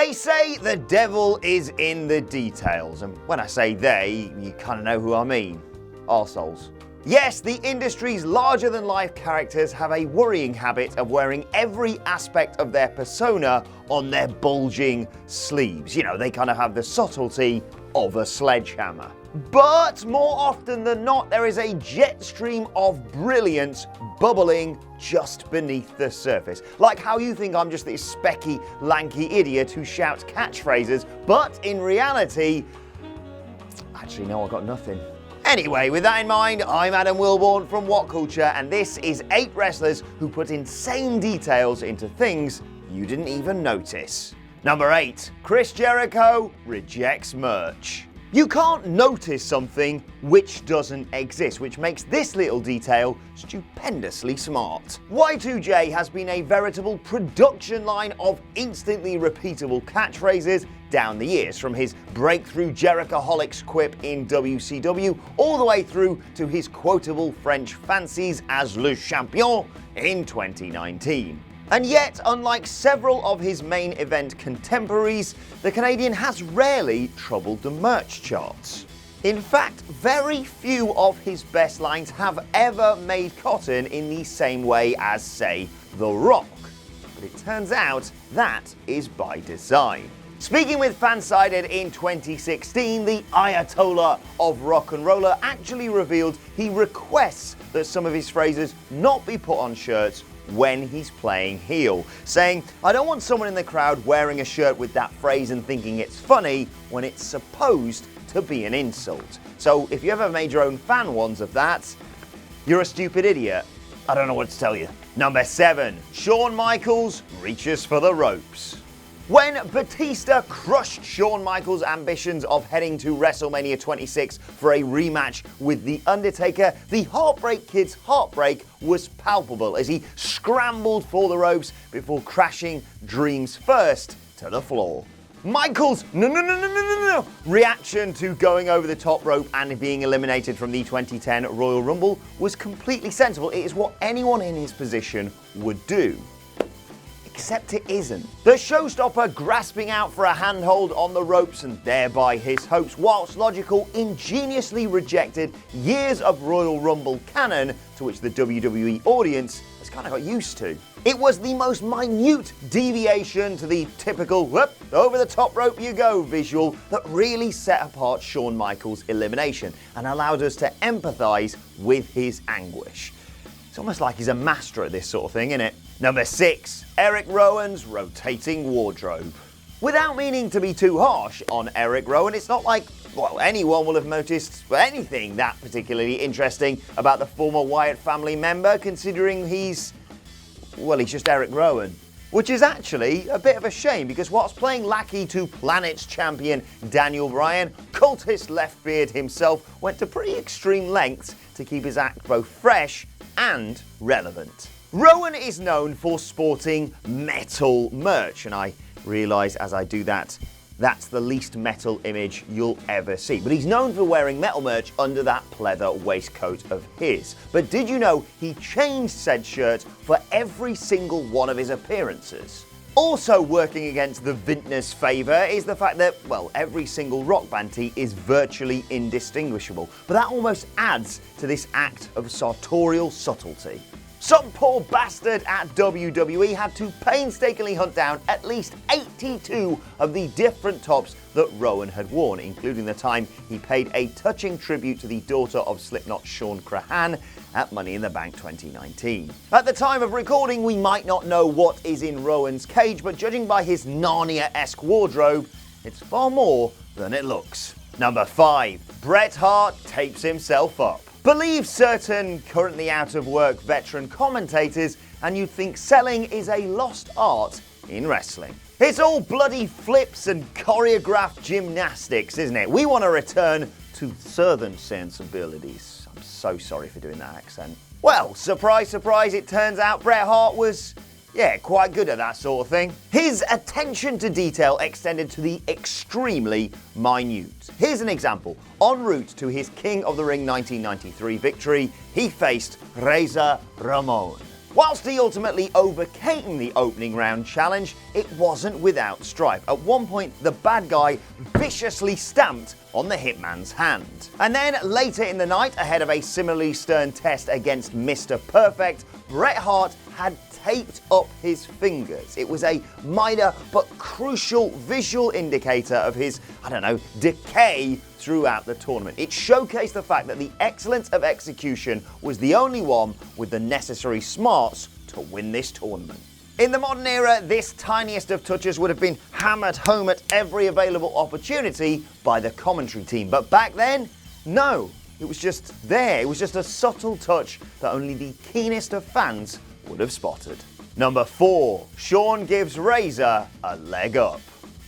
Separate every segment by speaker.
Speaker 1: They say the devil is in the details, and when I say they, you kind of know who I mean. Arseholes. Yes, the industry's larger-than-life characters have a worrying habit of wearing every aspect of their persona on their bulging sleeves. You know, they kind of have the subtlety of a sledgehammer. But more often than not, there is a jet stream of brilliance bubbling just beneath the surface. Like how you think I'm just this specky, lanky idiot who shouts catchphrases, but in reality, actually no, I got nothing. Anyway, with that in mind, I'm Adam Wilborn from What Culture, and this is 8 wrestlers who put insane details into things you didn't even notice. Number 8, Chris Jericho rejects merch. You can't notice something which doesn't exist, which makes this little detail stupendously smart. Y2J has been a veritable production line of instantly repeatable catchphrases down the years, from his breakthrough Jerichoholics quip in WCW all the way through to his quotable French fancies as Le Champion in 2019. And yet, unlike several of his main event contemporaries, the Canadian has rarely troubled the merch charts. In fact, very few of his best lines have ever made cotton in the same way as, say, The Rock. But it turns out that is by design. Speaking with Fansided in 2016, the Ayatollah of Rock and Roller actually revealed he requests that some of his phrases not be put on shirts when he's playing heel, saying, "I don't want someone in the crowd wearing a shirt with that phrase and thinking it's funny when it's supposed to be an insult." So if you ever made your own fan ones of that, you're a stupid idiot. I don't know what to tell you. Number 7, Shawn Michaels reaches for the ropes. When Batista crushed Shawn Michaels' ambitions of heading to WrestleMania 26 for a rematch with The Undertaker, the Heartbreak Kid's heartbreak was palpable as he scrambled for the ropes before crashing dreams first to the floor. Michaels' no reaction to going over the top rope and being eliminated from the 2010 Royal Rumble was completely sensible. It is what anyone in his position would do. Except it isn't. The showstopper grasping out for a handhold on the ropes and thereby his hopes, whilst logical, ingeniously rejected years of Royal Rumble canon to which the WWE audience has kind of got used to. It was the most minute deviation to the typical whoop, over the top rope you go visual that really set apart Shawn Michaels' elimination and allowed us to empathise with his anguish. It's almost like he's a master at this sort of thing, isn't it? Number 6, Eric Rowan's rotating wardrobe. Without meaning to be too harsh on Eric Rowan, it's not like, well, anyone will have noticed anything that particularly interesting about the former Wyatt family member, considering he's just Eric Rowan. Which is actually a bit of a shame, because whilst playing lackey to Planet's champion Daniel Bryan, cultist Leftbeard himself went to pretty extreme lengths to keep his act both fresh and relevant. Rowan is known for sporting metal merch, and I realise as I do that, that's the least metal image you'll ever see. But he's known for wearing metal merch under that pleather waistcoat of his. But did you know he changed said shirt for every single one of his appearances? Also working against the vintner's favour is the fact that, well, every single rock band tee is virtually indistinguishable. But that almost adds to this act of sartorial subtlety. Some poor bastard at WWE had to painstakingly hunt down at least 82 of the different tops that Rowan had worn, including the time he paid a touching tribute to the daughter of Slipknot Sean Crahan at Money in the Bank 2019. At the time of recording, we might not know what is in Rowan's cage, but judging by his Narnia-esque wardrobe, it's far more than it looks. Number 5, Bret Hart tapes himself up. Believe certain currently out of work veteran commentators, and you'd think selling is a lost art in wrestling. It's all bloody flips and choreographed gymnastics, isn't it? We want to return to southern sensibilities. I'm so sorry for doing that accent. Well, surprise, surprise, it turns out Bret Hart was, quite good at that sort of thing. His attention to detail extended to the extremely minute. Here's an example. En route to his King of the Ring 1993 victory, he faced Razor Ramon. Whilst he ultimately overcame the opening round challenge, it wasn't without strife. At one point, the bad guy viciously stamped on the hitman's hand. And then later in the night, ahead of a similarly stern test against Mr. Perfect, Bret Hart had taped up his fingers. It was a minor but crucial visual indicator of his, decay throughout the tournament. It showcased the fact that the excellence of execution was the only one with the necessary smarts to win this tournament. In the modern era, this tiniest of touches would have been hammered home at every available opportunity by the commentary team. But back then, no. It was just there. It was just a subtle touch that only the keenest of fans would have spotted. Number 4. Shawn gives Razor a leg up.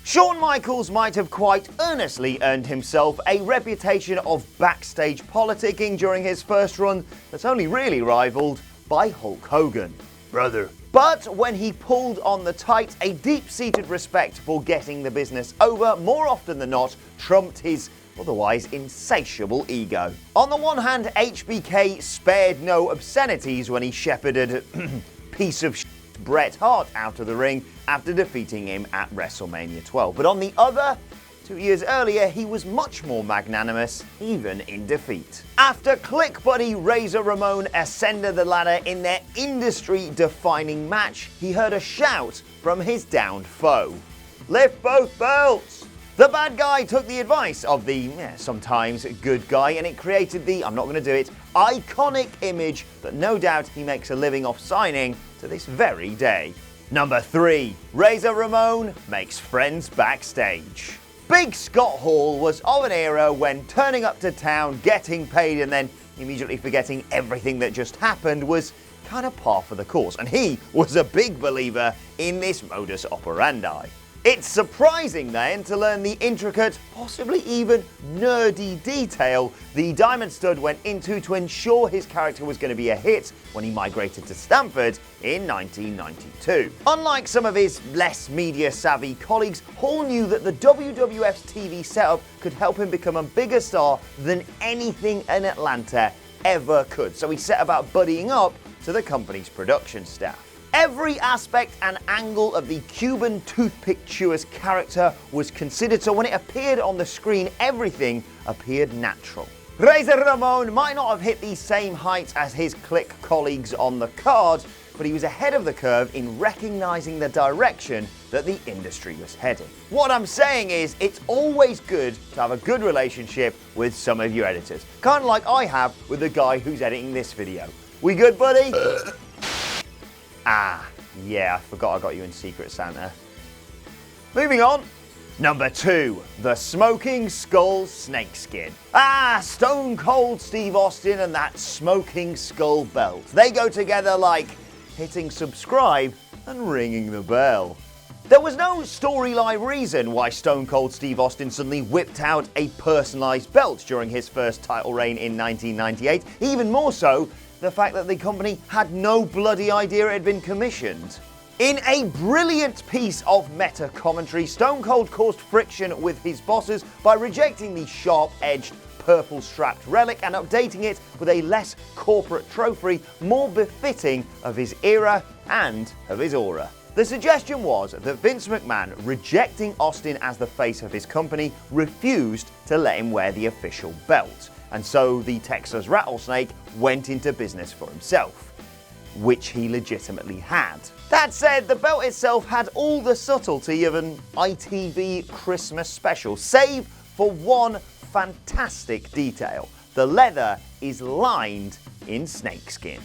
Speaker 1: Shawn Michaels might have quite earnestly earned himself a reputation of backstage politicking during his first run that's only really rivaled by Hulk Hogan. Brother. But when he pulled on the tights, a deep-seated respect for getting the business over more often than not trumped his otherwise insatiable ego. On the one hand, HBK spared no obscenities when he shepherded piece of Bret Hart out of the ring after defeating him at WrestleMania 12. But on the other, 2 years earlier, he was much more magnanimous, even in defeat. After Kliq buddy Razor Ramon ascended the ladder in their industry-defining match, he heard a shout from his downed foe. Lift both belts! The bad guy took the advice of the sometimes good guy, and it created the, iconic image that no doubt he makes a living off signing to this very day. Number 3. Razor Ramon makes friends backstage. Big Scott Hall was of an era when turning up to town, getting paid, and then immediately forgetting everything that just happened was kind of par for the course, and he was a big believer in this modus operandi. It's surprising then to learn the intricate, possibly even nerdy detail the Diamond Stud went into to ensure his character was going to be a hit when he migrated to Stamford in 1992. Unlike some of his less media-savvy colleagues, Hall knew that the WWF's TV setup could help him become a bigger star than anything in Atlanta ever could, so he set about buddying up to the company's production staff. Every aspect and angle of the Cuban toothpick chewer's character was considered, so when it appeared on the screen, everything appeared natural. Razor Ramon might not have hit the same heights as his Kliq colleagues on the card, but he was ahead of the curve in recognizing the direction that the industry was heading. What I'm saying is, it's always good to have a good relationship with some of your editors, kind of like I have with the guy who's editing this video. We good, buddy? Yeah, I forgot I got you in Secret Santa. Moving on. Number 2, the Smoking Skull Snakeskin. Stone Cold Steve Austin and that Smoking Skull belt. They go together like hitting subscribe and ringing the bell. There was no storyline reason why Stone Cold Steve Austin suddenly whipped out a personalized belt during his first title reign in 1998. Even more so, the fact that the company had no bloody idea it had been commissioned. In a brilliant piece of meta commentary, Stone Cold caused friction with his bosses by rejecting the sharp-edged purple-strapped relic and updating it with a less corporate trophy more befitting of his era and of his aura. The suggestion was that Vince McMahon, rejecting Austin as the face of his company, refused to let him wear the official belt. And so the Texas Rattlesnake went into business for himself, which he legitimately had. That said, the belt itself had all the subtlety of an ITV Christmas special, save for one fantastic detail. The leather is lined in snakeskin.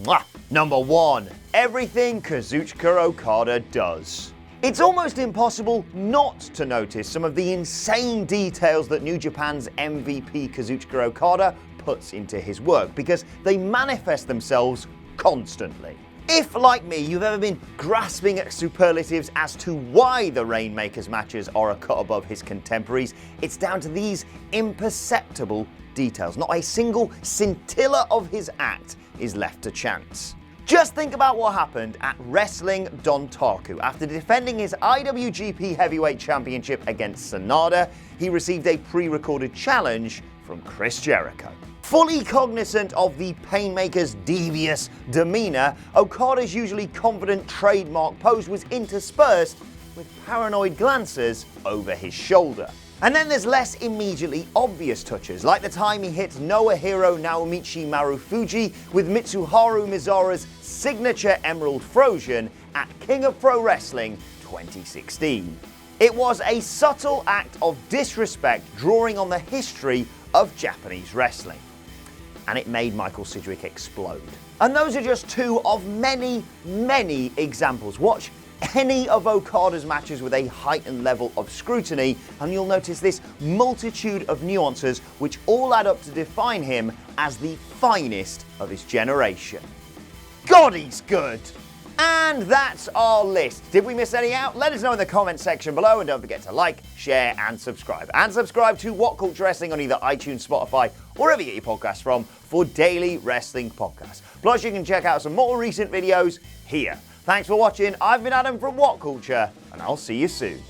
Speaker 1: Mwah! Number 1. Everything Kazuchika Okada does. It's almost impossible not to notice some of the insane details that New Japan's MVP Kazuchika Okada puts into his work, because they manifest themselves constantly. If, like me, you've ever been grasping at superlatives as to why the Rainmaker's matches are a cut above his contemporaries, it's down to these imperceptible details. Not a single scintilla of his act is left to chance. Just think about what happened at Wrestling Dontaku. After defending his IWGP Heavyweight Championship against Sanada, he received a pre-recorded challenge from Chris Jericho. Fully cognizant of the Painmaker's devious demeanor, Okada's usually confident trademark pose was interspersed with paranoid glances over his shoulder. And then there's less immediately obvious touches, like the time he hit Noahiro Naomichi Marufuji with Mitsuharu Miura's signature Emerald Frozen at King of Pro Wrestling 2016. It was a subtle act of disrespect drawing on the history of Japanese wrestling. And it made Michael Sidgwick explode. And those are just two of many, many examples. Watch any of Okada's matches with a heightened level of scrutiny, and you'll notice this multitude of nuances which all add up to define him as the finest of his generation. God, he's good! And that's our list. Did we miss any out? Let us know in the comment section below, and don't forget to like, share, and subscribe. And subscribe to What Culture Wrestling on either iTunes, Spotify, or wherever you get your podcasts from for daily wrestling podcasts. Plus, you can check out some more recent videos here. Thanks for watching. I've been Adam from What Culture, and I'll see you soon.